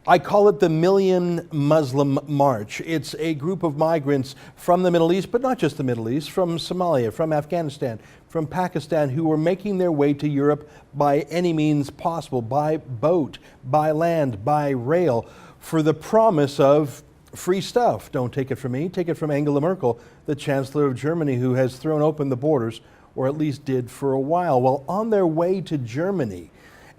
I call it the Million Muslim March. It's a group of migrants from the Middle East, but not just the Middle East, from Somalia, from Afghanistan, from Pakistan, who are making their way to Europe by any means possible, by boat, by land, by rail, for the promise of free stuff. Don't take it from me, take it from Angela Merkel, the Chancellor of Germany, who has thrown open the borders, or at least did for a while. Well, on their way to Germany,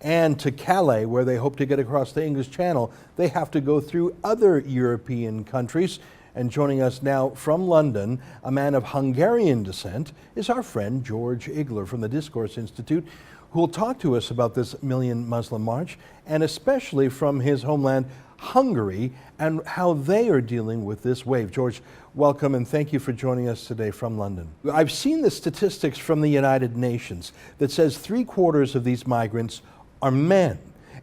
and to Calais, where they hope to get across the English Channel, they have to go through other European countries. And joining us now from London, a man of Hungarian descent, is our friend George Igler from the Discourse Institute, who will talk to us about this Million Muslim March, and especially from his homeland, Hungary, and how they are dealing with this wave. George, welcome, and thank you for joining us today from London. I've seen the statistics from the United Nations that says 3/4 of these migrants are men,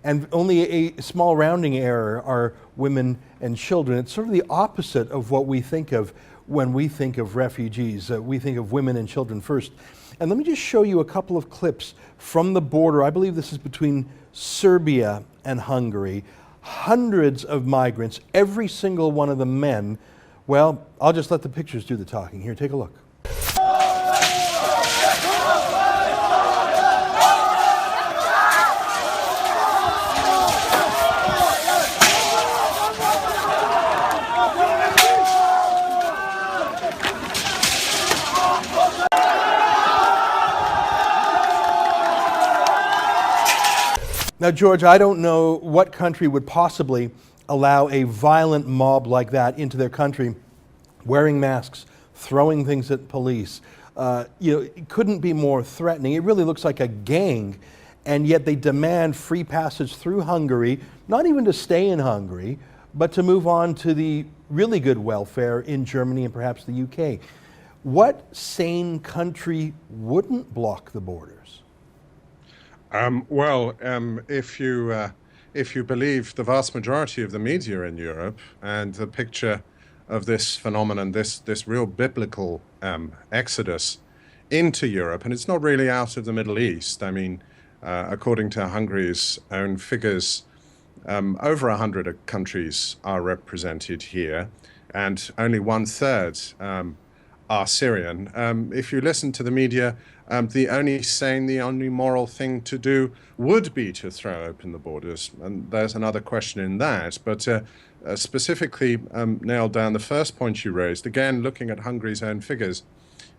and only a small rounding error are women and children. It's sort of the opposite of what we think of when we think of refugees. We think of women and children first. And let me just show you a couple of clips from the border. I believe this is between Serbia and Hungary. Hundreds of migrants, every single one of them men. Well, I'll just let the pictures do the talking. Here, take a look. Now, George, I don't know what country would possibly allow a violent mob like that into their country, wearing masks, throwing things at police. It couldn't be more threatening. It really looks like a gang, and yet they demand free passage through Hungary, not even to stay in Hungary, but to move on to the really good welfare in Germany and perhaps the UK. What sane country wouldn't block the borders? If you believe the vast majority of the media in Europe and the picture of this phenomenon, this real biblical exodus into Europe, and it's not really out of the Middle East. I mean, according to Hungary's own figures, over 100 countries are represented here, and only 1/3 are Syrian. If you listen to the media, the only sane, the only moral thing to do would be to throw open the borders. And there's another question in that. But specifically nailed down the first point you raised, again, looking at Hungary's own figures.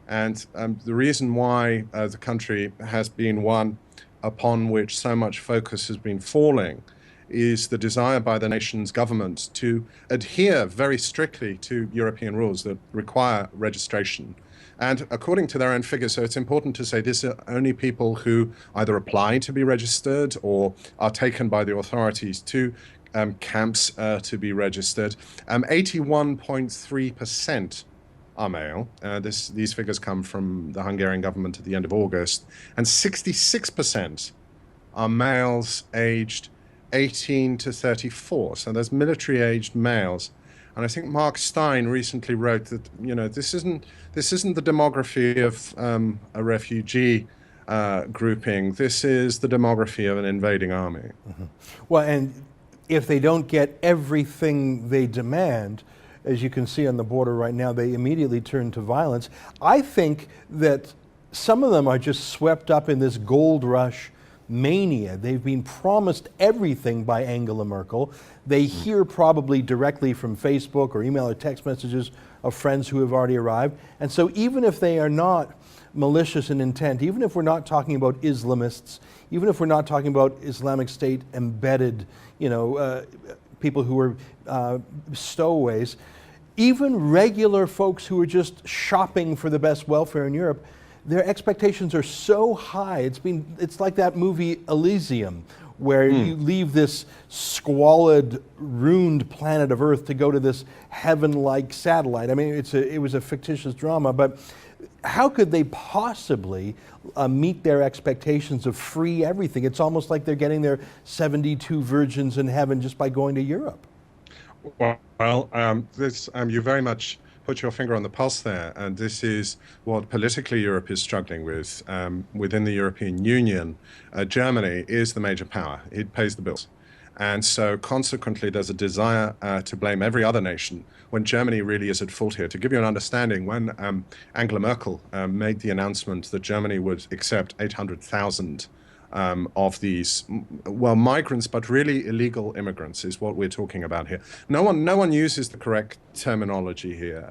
And the reason why the country has been one upon which so much focus has been falling is the desire by the nation's government to adhere very strictly to European rules that require registration. And according to their own figures, so it's important to say these are only people who either apply to be registered or are taken by the authorities to camps to be registered. 81.3% are male. These figures come from the Hungarian government at the end of August. And 66% are males aged 18 to 34. So there's military-aged males. And I think Mark Stein recently wrote that, this isn't the demography of a refugee grouping. This is the demography of an invading army. Mm-hmm. Well, and if they don't get everything they demand, as you can see on the border right now, they immediately turn to violence. I think that some of them are just swept up in this gold rush mania. They've been promised everything by Angela Merkel. They hear probably directly from Facebook or email or text messages of friends who have already arrived. And so even if they are not malicious in intent, even if we're not talking about Islamists, even if we're not talking about Islamic State embedded, people who are stowaways, even regular folks who are just shopping for the best welfare in Europe, their expectations are so high. It's like that movie Elysium, where you leave this squalid, ruined planet of Earth to go to this heaven-like satellite. I mean, it was a fictitious drama, but how could they possibly meet their expectations of free everything? It's almost like they're getting their 72 virgins in heaven just by going to Europe. You very much put your finger on the pulse there, and this is what politically Europe is struggling with. Within the European Union, Germany is the major power. It pays the bills. And so consequently, there's a desire to blame every other nation when Germany really is at fault here. To give you an understanding, when Angela Merkel made the announcement that Germany would accept 800,000 of these, well, migrants, but really illegal immigrants is what we're talking about here. No one uses the correct terminology here.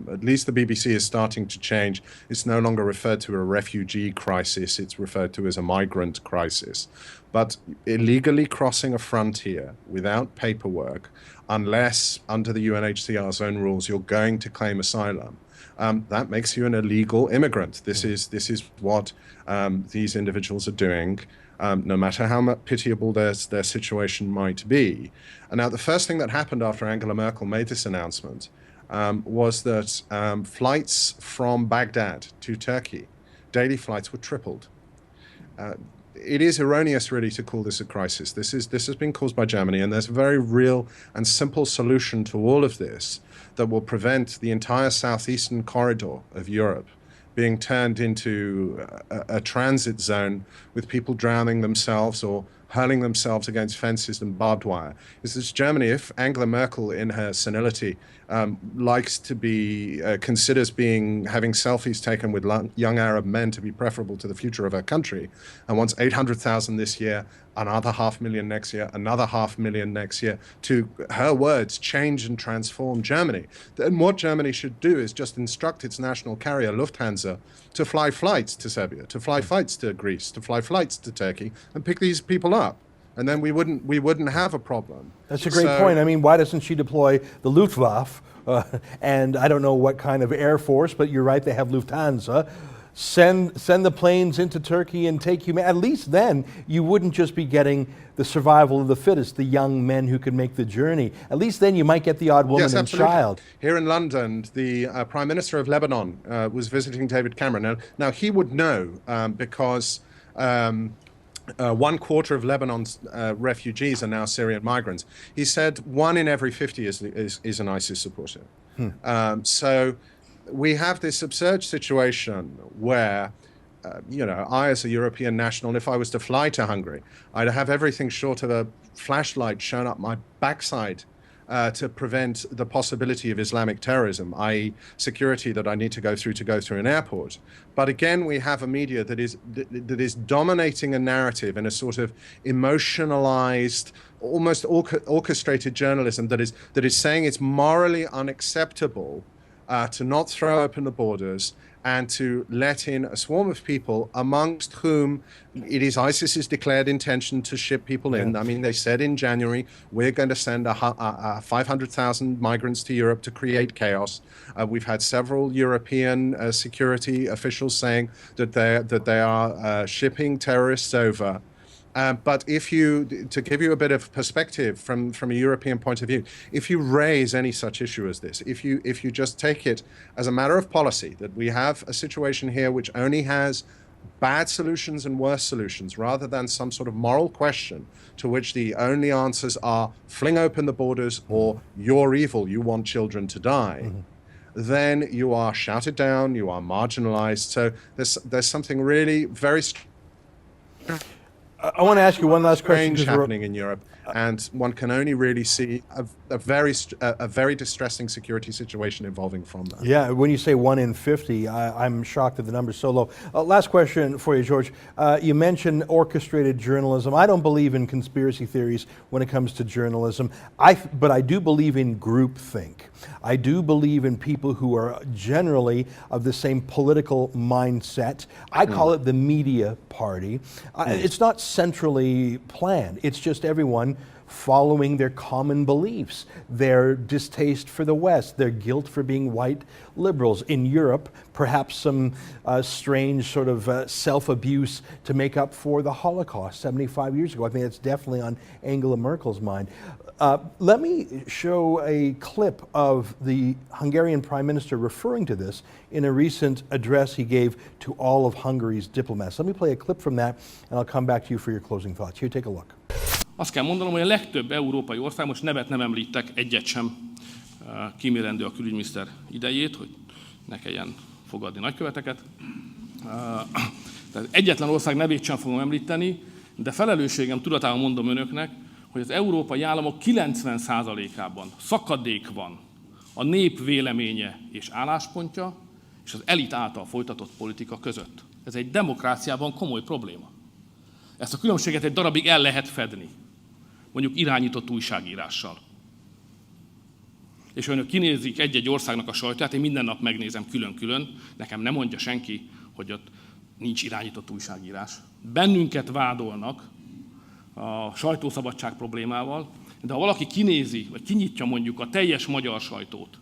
At least the BBC is starting to change. It's no longer referred to a refugee crisis. It's referred to as a migrant crisis. But illegally crossing a frontier without paperwork, unless under the UNHCR's own rules, you're going to claim asylum. That makes you an illegal immigrant. This is what these individuals are doing, no matter how much pitiable their situation might be. And now, the first thing that happened after Angela Merkel made this announcement was that flights from Baghdad to Turkey, daily flights, were tripled. It is erroneous, really, to call this a crisis. This has been caused by Germany, and there's a very real and simple solution to all of this that will prevent the entire southeastern corridor of Europe being turned into a transit zone with people drowning themselves or hurling themselves against fences and barbed wire. This is Germany. If Angela Merkel, in her senility, likes to be considers having selfies taken with young Arab men to be preferable to the future of her country, and wants 800,000 this year, another 500,000 next year, another 500,000 next year, to, her words, change and transform Germany, then what Germany should do is just instruct its national carrier, Lufthansa, to fly flights to Serbia, to fly flights to Greece, to fly flights to Turkey, and pick these people up. And then we wouldn't have a problem. That's a great point. I mean, why doesn't she deploy the Luftwaffe? And I don't know what kind of air force, but you're right, they have Lufthansa. Send the planes into Turkey and take you. At least then you wouldn't just be getting the survival of the fittest, the young men who could make the journey. At least then you might get the odd woman and child. Here in London, the Prime Minister of Lebanon was visiting David Cameron. Now he would know because 1/4 of Lebanon's refugees are now Syrian migrants. He said 1 in every 50 is an ISIS supporter. So we have this absurd situation where, I as a European national, if I was to fly to Hungary, I'd have everything short of a flashlight shown up my backside to prevent the possibility of Islamic terrorism, i.e. security that I need to go through an airport. But again, we have a media that is dominating a narrative in a sort of emotionalized, almost orchestrated journalism that is saying it's morally unacceptable to not throw open the borders and to let in a swarm of people amongst whom it is ISIS's declared intention to ship people in. I mean, they said in January, we're going to send 500,000 migrants to Europe to create chaos. We've had several European security officials saying that they are shipping terrorists over. But to give you a bit of perspective from a European point of view, if you raise any such issue as this, if you just take it as a matter of policy, that we have a situation here which only has bad solutions and worse solutions, rather than some sort of moral question to which the only answers are fling open the borders or you're evil, you want children to die, then you are shouted down, you are marginalized. So there's something really very I want to ask you one last question. Happening in Europe, and one can only really see a very distressing security situation evolving from that. Yeah, when you say 1 in 50, I'm shocked that the number's so low. Last question for you, George. You mentioned orchestrated journalism. I don't believe in conspiracy theories when it comes to journalism, but I do believe in groupthink. I do believe in people who are generally of the same political mindset. I call it the media party. It's not centrally planned. It's just everyone following their common beliefs, their distaste for the West, their guilt for being white liberals. In Europe, perhaps some strange sort of self-abuse to make up for the Holocaust 75 years ago. I think that's definitely on Angela Merkel's mind. Let me show a clip of the Hungarian Prime Minister referring to this in a recent address he gave to all of Hungary's diplomats. Let me play a clip from that, and I'll come back to you for your closing thoughts. Here, take a look. Azt kell mondanom, hogy a legtöbb európai ország, most nevet nem említek, egyet sem, kímélendő a külügyminiszter idejét, hogy ne kelljen fogadni nagyköveteket. Tehát egyetlen ország nevét sem fogom említeni, de felelősségem tudatában mondom önöknek, hogy az európai államok 90%-ában szakadék van a nép véleménye és álláspontja és az elit által folytatott politika között. Ez egy demokráciában komoly probléma. Ezt a különbséget egy darabig el lehet fedni, mondjuk irányított újságírással. És önök kinézik egy-egy országnak a sajtóját, én minden nap megnézem külön-külön, nekem nem mondja senki, hogy ott nincs irányított újságírás. Bennünket vádolnak a sajtószabadság problémával, de ha valaki kinézi, vagy kinyitja mondjuk a teljes magyar sajtót,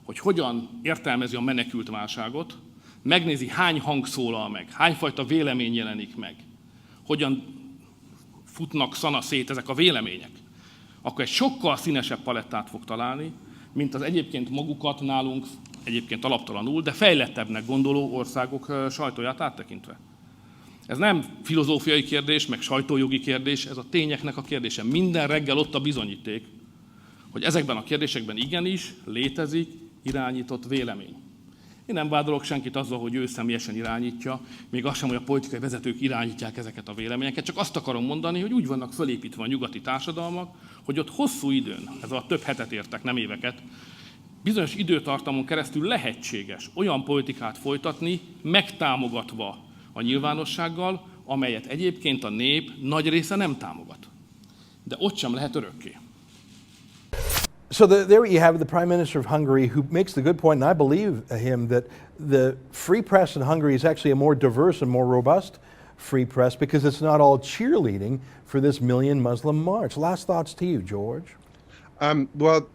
hogy hogyan értelmezi a menekült válságot, megnézi, hány hang szólal meg, hányfajta vélemény jelenik meg, hogyan futnak szanaszét ezek a vélemények, akkor egy sokkal színesebb palettát fog találni, mint az egyébként magukat nálunk, egyébként alaptalanul, de fejlettebbnek gondoló országok sajtóját áttekintve. Ez nem filozófiai kérdés, meg sajtójogi kérdés, ez a tényeknek a kérdése. Minden reggel ott a bizonyíték, hogy ezekben a kérdésekben igenis létezik irányított vélemény. Én nem vádolok senkit azzal, hogy ő személyesen irányítja, még azt sem, hogy a politikai vezetők irányítják ezeket a véleményeket, csak azt akarom mondani, hogy úgy vannak fölépítve a nyugati társadalmak, hogy ott hosszú időn, ez a több hetet értek, nem éveket, bizonyos időtartamon keresztül lehetséges olyan politikát folytatni, megtámogatva a nyilvánossággal, amelyet egyébként a nép nagy része nem támogat. De ott sem lehet örökké. So there you have the Prime Minister of Hungary, who makes the good point, and I believe him, that the free press in Hungary is actually a more diverse and more robust free press because it's not all cheerleading for this million Muslim march. Last thoughts to you, George. Well,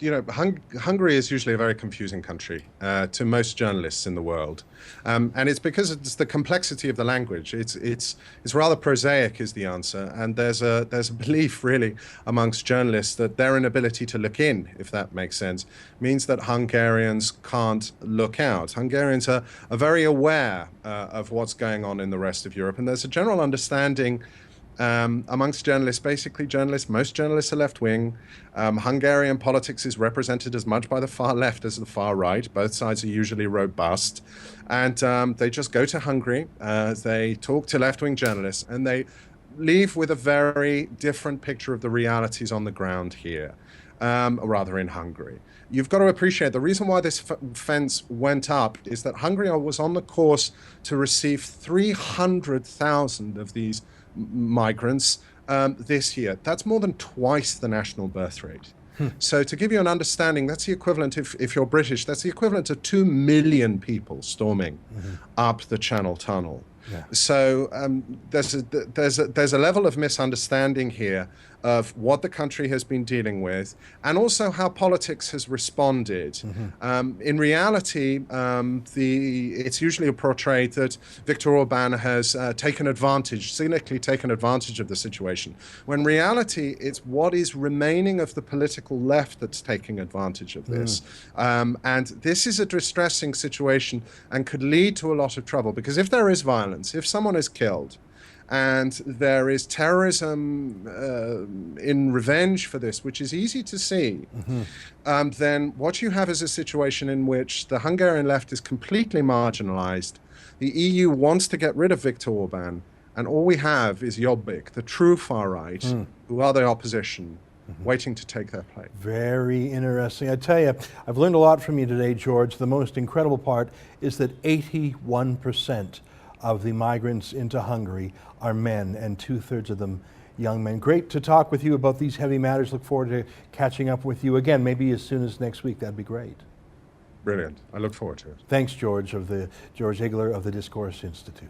Hungary is usually a very confusing country to most journalists in the world, and it's because it's the complexity of the language. It's rather prosaic, is the answer, and there's a belief really amongst journalists that their inability to look in, if that makes sense, means that Hungarians can't look out. Hungarians are very aware of what's going on in the rest of Europe, and there's a general understanding. Amongst journalists, most journalists are left-wing. Hungarian politics is represented as much by the far left as the far right. Both sides are usually robust. And they just go to Hungary, they talk to left-wing journalists, and they leave with a very different picture of the realities on the ground here, rather in Hungary. You've got to appreciate the reason why this fence went up is that Hungary was on the course to receive 300,000 of these migrants this year. That's more than twice the national birth rate. So to give you an understanding, that's the equivalent, if you're British, that's the equivalent of 2 million people storming up the Channel Tunnel. Yeah. So there's a level of misunderstanding here of what the country has been dealing with, and also how politics has responded. In reality, it's usually portrayed that Viktor Orbán has cynically taken advantage of the situation. When in reality, it's what is remaining of the political left that's taking advantage of this. And this is a distressing situation and could lead to a lot of trouble, because if there is violence, if someone is killed, and there is terrorism in revenge for this, which is easy to see, then what you have is a situation in which the Hungarian left is completely marginalized. The EU wants to get rid of Viktor Orbán, and all we have is Jobbik, the true far right, who are the opposition, waiting to take their place. Very interesting. I tell you, I've learned a lot from you today, George. The most incredible part is that 81% of the migrants into Hungary are men, and 2/3 of them young men. Great to talk with you about these heavy matters. Look forward to catching up with you again, maybe as soon as next week. That'd be great. Brilliant. I look forward to it. Thanks, George Igler of the Discourse Institute.